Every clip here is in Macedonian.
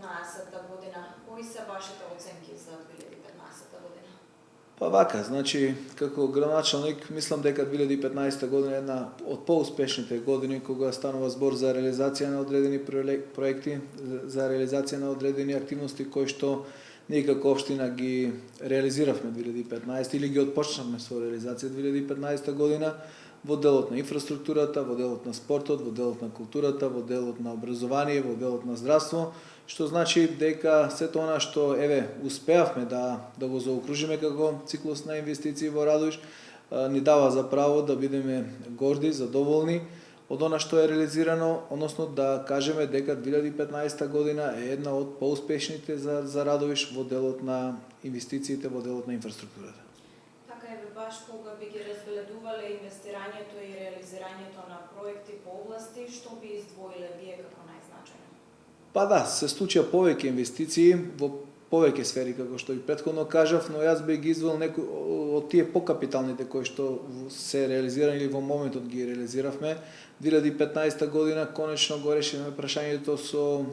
2015 година. Кои се вашите оценки за 2015 година? Па вака, значи, како градоначалник, мислам дека 2015 година е една од поуспешните години кога станува збор за реализација на одредени проекти, за реализација на одредени активности кои што ние како општина ги реализиравме 2015 или ги отпочнавме со реализација 2015 година во делот на инфраструктурата, во делот на спортот, во делот на културата, во делот на образование, во делот на здравство, што значи дека сето она што успеавме да го заокружиме како циклус на инвестиции во Радовиш, ни дава за право да бидеме горди, задоволни од она што е реализирано, односно да кажеме дека 2015 година е една од поуспешните за Радовиш во делот на инвестициите, во делот на инфраструктурата. Така баш кога би ги разгледувале инвестирањето и реализирањето на проекти по области, што би издвоиле вие како најзначајно? Па да, се случија повеќе инвестиции во повеќе сфери, како што и претходно кажав, но јас би ги издвоил некои од тие покапиталните кои што се реализирани или во моментот ги реализиравме. 2015 година конечно го решивме прашањето со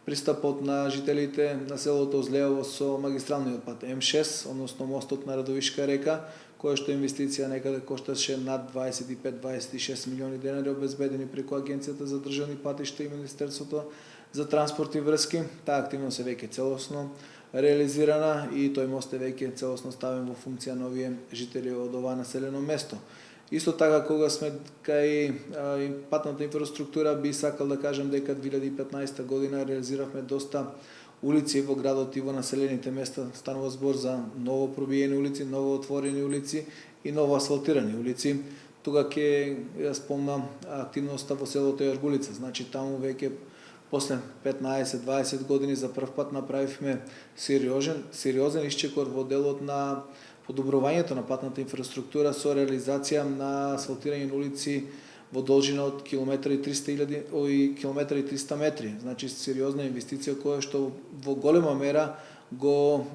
пристапот на жителите на селото Злеево со магистралниот пат М6, односно мостот на Радовишка река, која што инвестиција некаде кошташе над 25-26 милиони денари обезбедени преку Агенцијата за државни патишта и Министерството за транспорт и врски. Таа активност е веќе целосно реализирана и тој мост е веќе целосно ставен во функција на овие жители од ова населено место. Исто така, кога сме кај патната инфраструктура, би сакал да кажам дека 2015 година реализиравме доста улици во градот и во населените места. Станува збор за ново пробиени улици, ново отворени улици и ново асфалтирани улици. Тога ќе ја спомнам активноста во селото Јаргулица. Значи, таму веќе после 15-20 години за прв пат направивме сериозен исчекор во делот на подобрувањето на патната инфраструктура со реализација на асфалтирање на улици во должина од километри 300 метри. Значи, сериозна инвестиција која што во голема мера го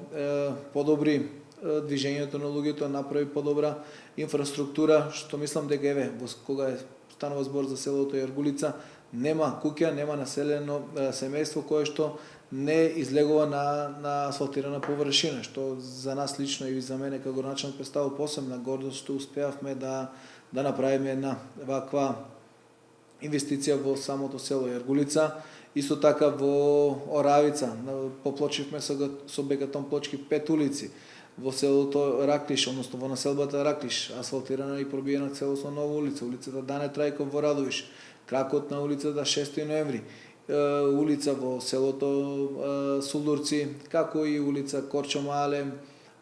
подобри движењето на луѓето, направи подобра инфраструктура, што мислам дека кога станува збор за селото Јаргулица, нема куќа, нема населено семејство кое што не излегува на асфалтирана површина, што за нас лично и за мене како началник представува посебна гордост што успеавме да направиме една ваква инвестиција во самото село Јаргулица. Исто така во Оравица поплочивме со бекатон плочки 5 улици. Во селото Раклиш, односно во населбата Раклиш, асфалтирана и пробиена целосно нова улица, улицата Дане Трајков во Радовиш, кракот на улицата 6 ноември, улица во селото Сулдурци, како и улица Корчо Мале,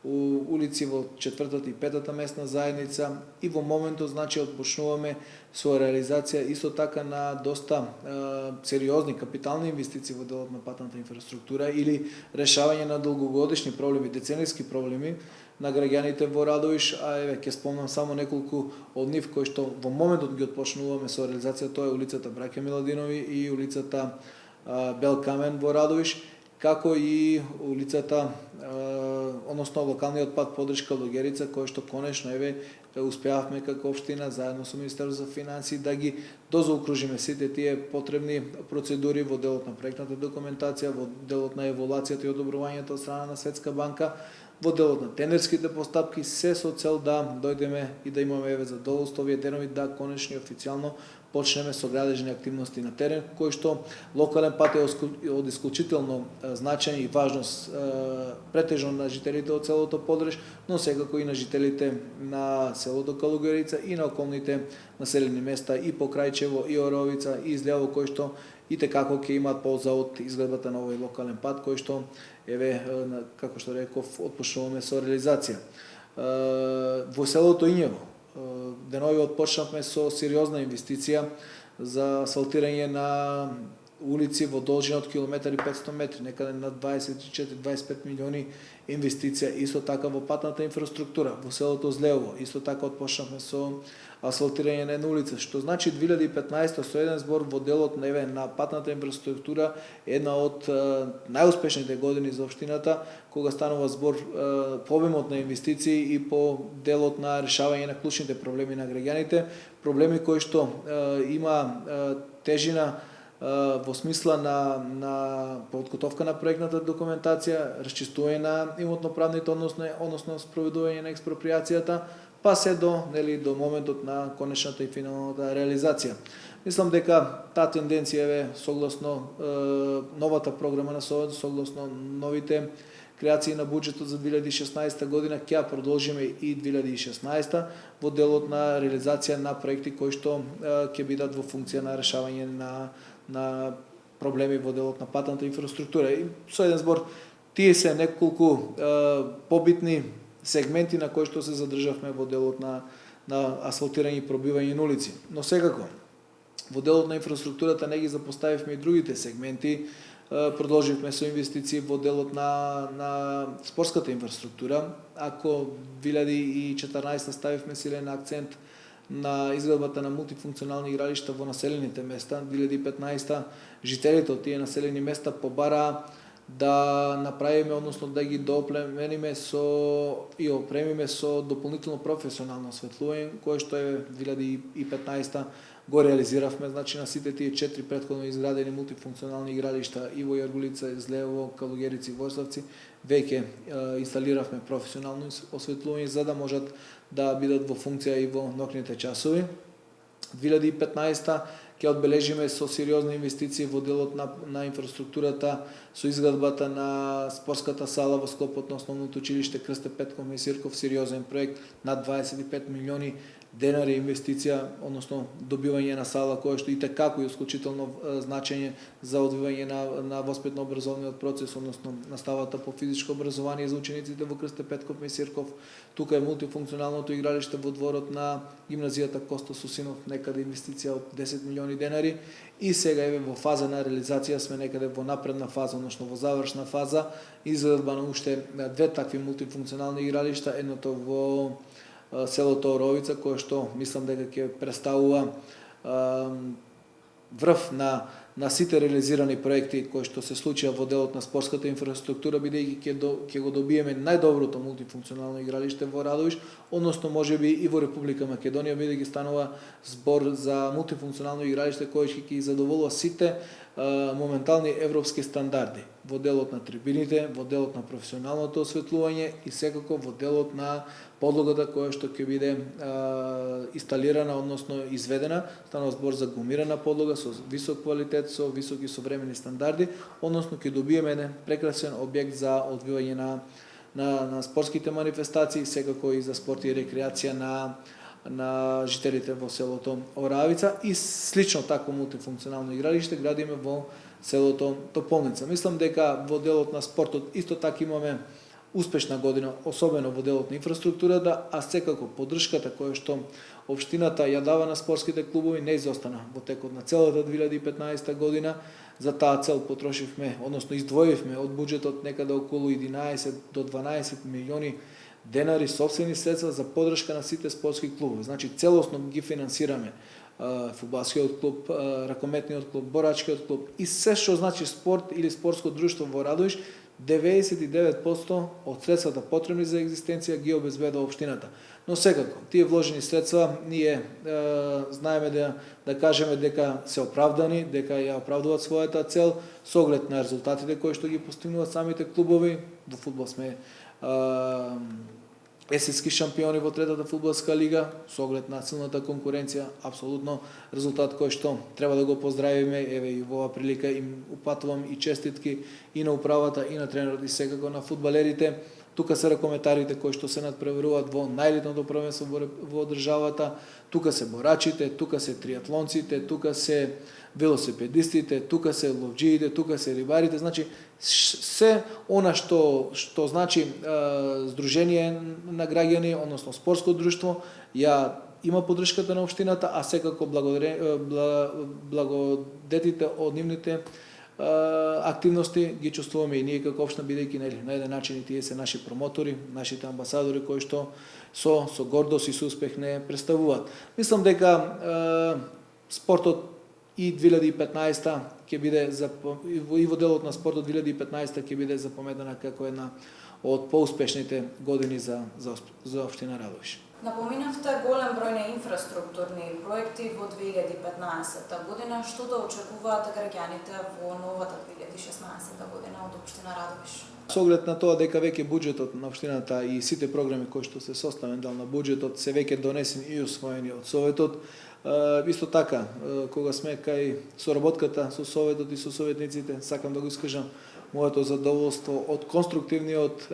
улици во 4-та и 5-та местна заедница и во моментот значи отпочнуваме со реализација исто така на доста сериозни капитални инвестиции во делот на патната инфраструктура или решавање на долгогодишни проблеми, деценијски проблеми на граѓаните во Радовиш, ќе спомнам само неколку од нив кои што во моментот ги отпочнуваме со реализација, тоа е улицата Браќа Миладинови и улицата Бел Камен во Радовиш, како и улицата, односно локалниот пат Подришка Логерица, кој што конечно успеавме како општина заедно со Министерството за финансии да ги дозаокружиме сите тие потребни процедури во делот на проектната документација, во делот на еволуацијата и одобрувањето од страна на Светска банка, во делот на тендерските постапки, се со цел да дојдеме и да имаме задоволство овие денови да конечно и официјално почнеме со градежни активности на терен, кој што локален пат е од исклучително значење и важност претежно на жителите од селото Подриш, но секако и на жителите на селото Калугерица и на околните населени места и Покрајчево, и Оровица, и Излево, кој што и текако ќе имаат полза од изградбата на овој локален пат, кој што како што реков, отпочнуваме со реализација. Во селото Ињево, денови отпочнавме со сериозна инвестиција за асфалтирање на улици во должина од километри 500 метри, некаде на 24-25 милиони инвестиција, исто така во патната инфраструктура, во селото Злеево, исто така отпочнавме со асфалтирање на една улица, што значи 2015 со еден збор во делот на патната инфраструктура една од најуспешните години за општината, кога станува збор по обемот на инвестиции и по делот на решавање на клучните проблеми на граѓаните, проблеми кои што има тежина во смисла на подготовка на проектната документација, расчистување на имотно-правните односно спроведување на експроприацијата, па се до моментот на конечната и финалната реализација. Мислам дека таа тенденција е согласно новата програма на СОД, согласно новите креации на буџетот за 2016 година, ќе продолжиме и 2016 во делот на реализација на проекти кои што ќе бидат во функција на решавање на проблеми во делот на патната инфраструктура. И со еден збор, тие се неколку побитни сегменти на кои што се задржавме во делот на асфалтирање и пробивање на улици. Но секако, во делот на инфраструктурата не ги запоставивме и другите сегменти. Продолживме со инвестиции во делот на спортската инфраструктура. Ако 2014 ставивме силен акцент на изградбата на мултифункционални игралишта во населените места, 2015 жителите од тие населени места побараа да направиме, односно да ги дооплемениме и опремиме со дополнително професионално осветлување, кое што е 2015 го реализиравме, значи на сите тие 4 претходно изградени мултифункционални игралишта и во Јаргулица, Злеево, Калугерици и Вославци, веќе инсталиравме професионално осветлување за да можат да бидат во функција и во ноќните часови. 2015 ќе одбележиме со сериозни инвестиции во делот на инфраструктурата, со изградбата на спортската сала во склопот на основното училиште Крсте Петков Месирков, сериозен проект над 25 милиони денари инвестиција, односно добивање на сала која што и како и исклучително значење за одвивање на воспитно-образовниот процес, односно наставата по физичко образование за учениците во Крсте Петков Месирков. Тука е мултифункционалното игралиште во дворот на гимназијата Коста Сусинов, некаде инвестиција од 10 милиони денари, и сега еве во фаза на реализација сме некаде во напредна фаза, односно во завршна фаза, изградба на уште две такви мултифункционални игралишта, едното во селото Оровица, кое што мислам дека ќе представува врв на сите реализирани проекти кои што се случија во делот на спортската инфраструктура, бидејќи ќе го добиеме најдоброто мултифункционално игралиште во Радовиш, односно можеби и во Република Македонија, бидејќи станува збор за мултифункционално игралиште кое ќе ги задоволува сите моментални европски стандарди во делот на трибините, во делот на професионалното осветлување и секако во делот на подлогата која што ќе биде инсталирана, односно изведена. Станува збор за гумирана подлога со висок квалитет, со високи современи стандарди, односно ќе добиеме еден прекрасен објект за одвивање на спортските манифестации, секако и за спорт и рекреација на жителите во селото Оравица, и слично тако мултифункционално игралиште градиме во селото Тополница. Мислам дека во делот на спортот исто така имаме успешна година, особено во делот на инфраструктурата, а секако поддршката која што општината ја дава на спортските клубови не изостана во текот на целата 2015 година. За таа цел потрошивме, односно издвоивме од буџетот некаде околу 11 до 12 милиони денари сопствени средства за поддршка на сите спортски клубови. Значи целосно ги финансираме фудбалскиот клуб, ракометниот клуб, борачкиот клуб и се што значи спорт или спортско друштво во Радовиш. 99% од средствата потребни за екзистенција ги обезбедува општината. Но секако, тие вложени средства ние знаеме да кажеме дека се оправдани, дека ја оправдуваат својата цел со оглед на резултатите кои што ги постигнуваат самите клубови. Во фудбал сме есенски шампиони во третата фудбалска лига, со оглед на силната конкуренција, апсолутно резултат кој што треба да го поздравиме. Еве и во оваа прилика им упатувам и честитки и на управата, и на тренерот, и секако на фудбалерите. Тука се ракометарите кои што се надпреваруваат во најелитното првенство во државата, тука се борачите, тука се триатлонците, тука се велосипедистите, тука се ловџиите, тука се рибарите, значи се она што значи здружение на граѓани, односно спортско друштво, има поддршката на општината, а секако благодетите од нивните активности ги чувствуваме и ние како општина, бидејќи на еден начин и тие се наши промотори, нашите амбасадори кои што со гордост и со успех не представуваат. Мислам дека спортот и 2015 ќе биде и во делот на спортот 2015 ќе биде запометана како една од поуспешните години за општина Радовиш. Напоминавте голем број на инфраструктурни проекти во 2015 година. Што да очекуваат граѓаните во новата 2016 година од општина Радовиш? Со оглед на тоа дека веќе буџетот на општината и сите програми кои што се составен дел на буџетот се веќе донесени и усвоени од Советот, исто така, кога сме кај соработката со Советот и со советниците, сакам да го искажам моето задоволство од конструктивниот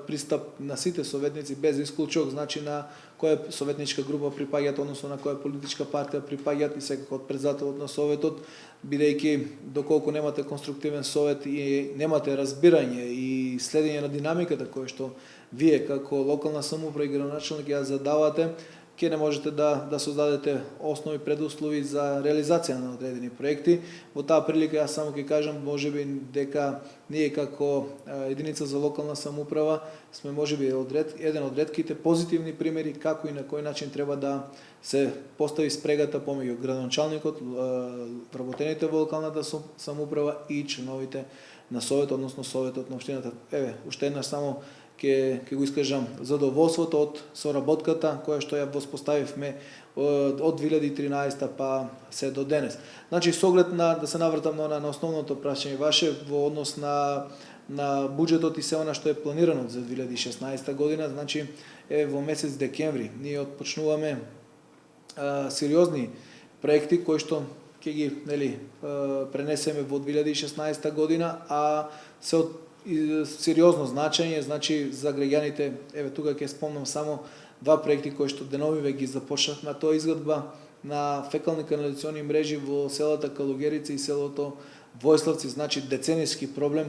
пристап на сите советници без исклучок, значи на која советничка група припаѓаат, односно на која политичка партија припаѓаат и секако од председателот на Советот, бидејќи доколку немате конструктивен совет и немате разбирање и следење на динамиката која што вие како локална самоуправа и градоначелник ја задавате, ќе не можете да создадете основи предуслови за реализација на одредени проекти. Во таа прилика јас само ќе кажам можеби дека ние како единица за локална самоуправа сме можеби еден од ретките позитивни примери како и на кој начин треба да се постави спрегата помеѓу градоначалникот, вработените во локалната самоуправа и членовите на Совет, односно Советот на општината. Уште еднаш само ќе го искажам задоволството од соработката која што ја воспоставивме од 2013 па се до денес. Значи со оглед на да се навртам на основното прашање ваше во однос на буџетот и се она што е планирано за 2016 година, значи во месец декември ние отпочнуваме сериозни проекти кои што ќе ги пренесеме во 2016 година, а се од сериозно значење, значи за граѓаните, тука ќе спомнам само два проекти кои што деновиве ги започнавме, тоа изградба на фекални канализациони мрежи во селата Калугерица и селото Војславци, значи деценијски проблем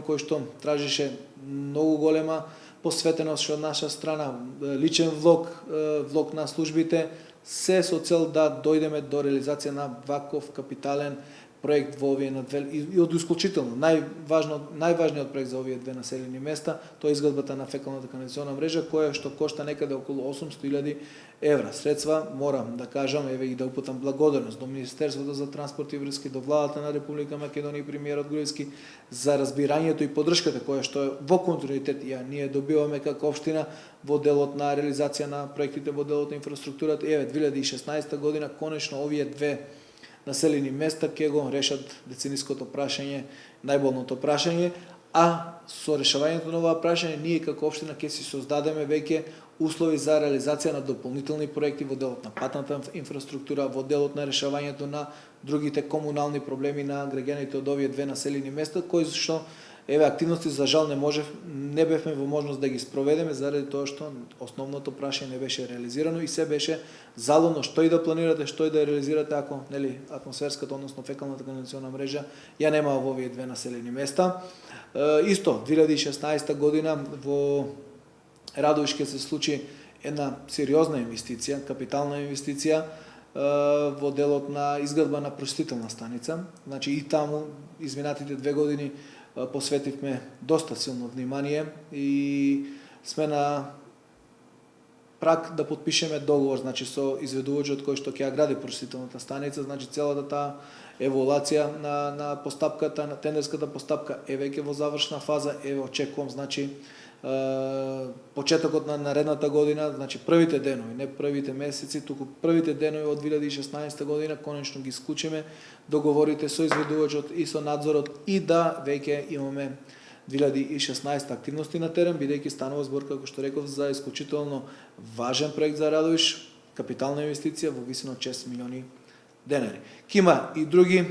кој што тражише многу голема посветеност од наша страна, личен влог на службите, се со цел да дојдеме до реализација на ваков капитален проект во овие и од исклучително најважниот проект за овие две населени места, тоа е изградбата на фекалната канализациона мрежа која што кошта некаде околу 800.000 евра. Средства морам да кажам и да упатам благодарност до Министерството за транспорт и врски, до владата на Република Македонија и премиерот Груевски за разбирањето и поддршката која што е во континуитет ние добиваме како општина во делот на реализација на проектите во делот на инфраструктурата. 2016 година конечно овие две населени места ќе го решат децениското прашање, најболното прашање, а со решавањето на оваа прашање ние како општина ќе си создадеме веќе услови за реализација на дополнителни проекти во делот на патната инфраструктура, во делот на решавањето на другите комунални проблеми на граѓаните од овие две населени места, кои што активности за жал не бевме во можност да ги спроведеме заради тоа што основното прашање не беше реализирано и се беше залудно што и да планирате, што и да реализирате ако атмосферската, односно фекалната канализациона мрежа ја нема во овие две населени места. Исто 2016 година во Радовиш ќе се случи една сериозна инвестиција, капитална инвестиција во делот на изградба на прочистителна станица. Значи и таму изминатите 2 години посветивме доста силно внимание и сме на прак да подпишеме договор, значи со изведувачот кој што ќе ја гради прочистителната станица, значи целата таа еволуација на постапката, на тендерската постапка е веќе во завршна фаза, очекувам значи почетокот на наредната година, значи првите денови, не првите месеци, туку првите денови од 2016 година конечно ги склучиме договорите со изведувачот и со надзорот и да веќе имаме 2016 активности на терен, бидејќи станува збор, како што реков, за исклучително важен проект за Радовиш, капитална инвестиција во висина од 6 милиони денари. Ке има и други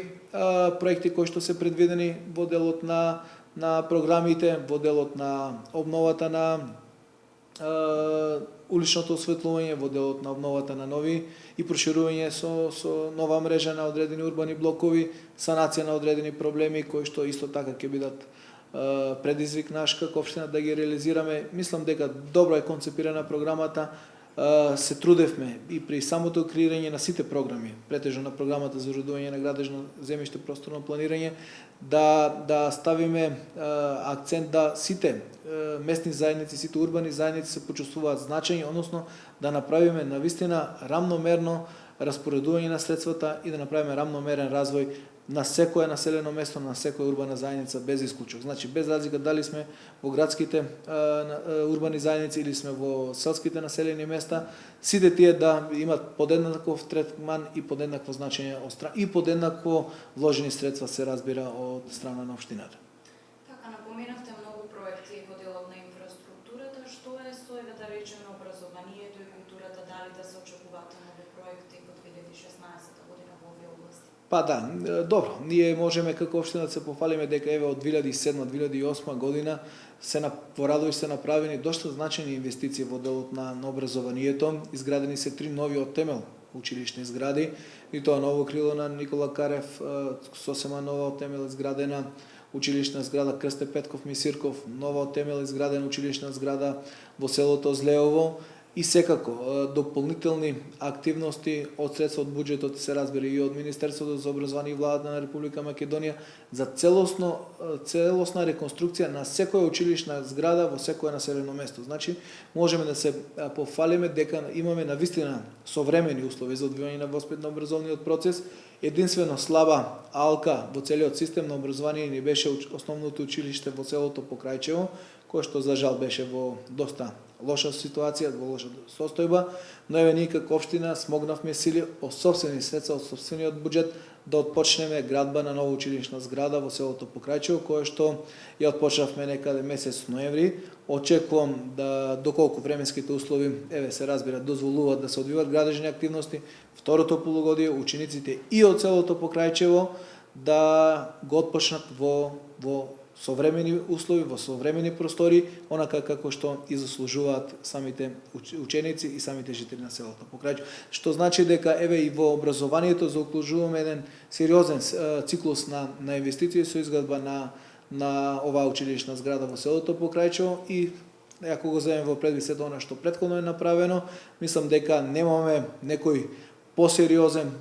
проекти кои што се предвидени во делот на програмите, во делот на обновата на уличното осветлување, во делот на обновата на нови и проширување со нова мрежа на одредени урбани блокови, санација на одредени проблеми кои што исто така ќе бидат предизвик наш како општина да ги реализираме. Мислам дека добро е концепирана програмата. Се трудевме и при самото креирање на сите програми, претежно на програмата за уредување на градежно земјиште, просторно планирање, да ставиме акцент да сите местни заедници, сите урбани заедници се почувствуваат значајни, односно да направиме навистина рамномерно распоредување на средствата и да направиме рамномерен развој на секое населено место, на секоја урбана заедница без исклучок. Значи без разлика дали сме во градските урбани заедници или сме во селските населени места, сите тие да имат подеднаков третман и подеднакво значење и подеднакво вложени средства се разбира од страна на општината. Така напоменавте многу проекти во делот на инфраструктурата, што е со да речеме образованието и културата, дали да се очекуваат нови проекти во 2016 година во овие области? Па да, добро, ние можеме како општина да се пофалиме дека еве од 2007-2008 година во Радовиш се направени дошто значени инвестиции во делот на образованието. Изградени се 3 нови од темел училишни згради, и тоа ново крило на Никола Карев, сосема нова од темел изградена училишна зграда Крсте Петков Мисирков, нова од темел изградена училишна зграда во селото Злеово, и секако дополнителни активности од средства од буџетот, се разбира и од Министерството за образование и владата на Република Македонија за целосна реконструкција на секоја училишна зграда во секое населено место. Значи можеме да се пофалиме дека имаме навистина современи услови за одвивање на воспитно-образовниот процес. Единствено слаба алка во целиот систем на образование ни беше основното училиште во селото Покрајчево, кој што за жал беше во доста лоша ситуација, во лоша состојба, но еве ние како општина смогнавме сили од сопствени средства, од сопствениот буџет да отпочнеме градба на нова училишна зграда во селото Покрајчево, која што ја отпочнавме некаде месец ноември. Очекувам да доколку временските услови се разбира дозволуваат да се одвиваат градежни активности, второто полугодие учениците и од селото Покрајчево да го отпочнат во современи услови, во современи простори, онака како што и заслужуваат самите ученици и самите жители на селото Покрајчево. Што значи дека еве и во образованието заокружуваме еден сериозен циклус на инвестиции со изградба на оваа училишна зграда во селото Покрајчево, и ако го земеме во предвид сето она што претходно е направено, мислам дека немаме некој посериозен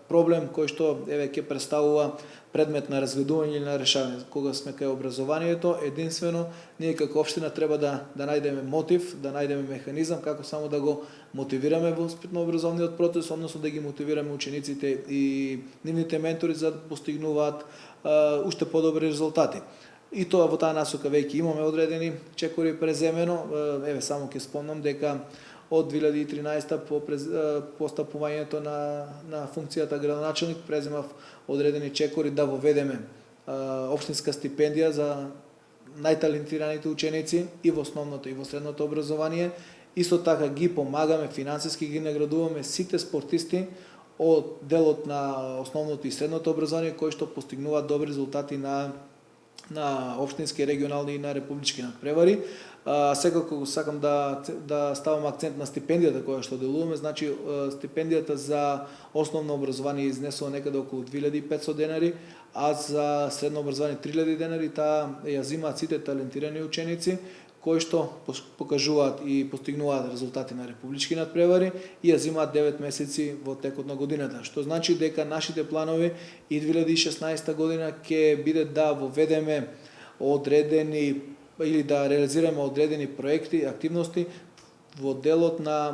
проблем кој што ќе представува предмет на разгледување или на решавање. Кога сме кај образованието, единствено ние како општина треба да најдеме мотив, да најдеме механизам како само да го мотивираме во воспитно-образовниот процес, односно да ги мотивираме учениците и нивните ментори за да постигнуваат уште подобри резултати. И тоа во таа насока веќе имаме одредени чекори преземено. Еве само ќе спомнам дека од 2013 по постапувањето на функцијата градоначелник преземав одредени чекори да воведеме општинска стипендија за најталентираните ученици и во основното и во средното образование. Исто така ги помагаме финансиски, ги наградуваме сите спортисти од делот на основното и средното образование кои што постигнуваат добри резултати на општински, регионални и на републички надпревари. Секако сакам да ставам акцент на стипендијата која што делуваме. Значи стипендијата за основно образование изнесува некаде околу 2500 денари, а за средно образование 3000 денари. Таа ја земаат сите талентирани ученици кои што покажуваат и постигнуваат резултати на републички надпревари и ја земаат 9 месеци во текот на годината. Што значи дека нашите планови и 2016 година ќе биде да воведеме одредени или да реализираме одредени проекти, активности во делот на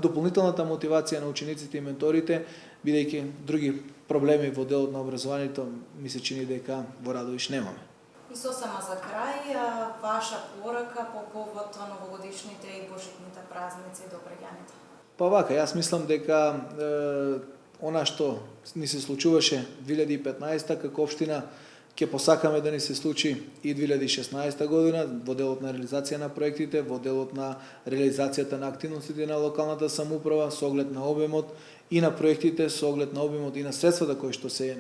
дополнителната мотивација на учениците и менторите, бидејќи други проблеми во делот на образованието ми се чини дека во Радовиш немаме. И сосема за крај, ваша порака по повод новогодишните и божитните празници до граѓаните? Па вака, јас мислам дека она што ни се случуваше 2015 како општина ќе посакаме да ни се случи и 2016 година во делот на реализација на проектите, во делот на реализацијата на активностите на локалната самоуправа со оглед на обемот и на проектите, со оглед на обемот и на средствата кои што се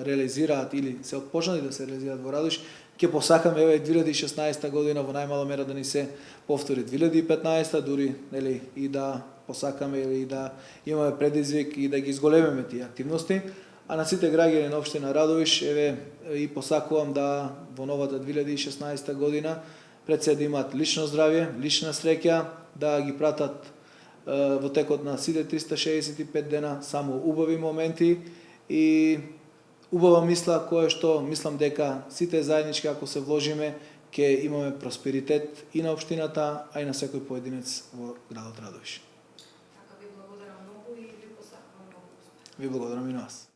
реализираат или се отпочнати да се реализираат во Радовиш. Ќе посакаме еве 2016 година во најмала мера да ни се повтори 2015, дури и да посакаме или да имаме предизвик и да ги изголемиме тие активности. А на сите граѓани на општина Радовиш и посакувам да во новата 2016 година пред се да имаат лично здравје, лична среќа, да ги пратат во текот на сите 365 дена само убави моменти и убава мисла која што мислам дека сите заеднички ако се вложиме ќе имаме просперитет и на општината, а и на секој поединец во градот Радовиш. Така ви благодарам многу и ви посакувам многу успех. Ви благодарам и на вас.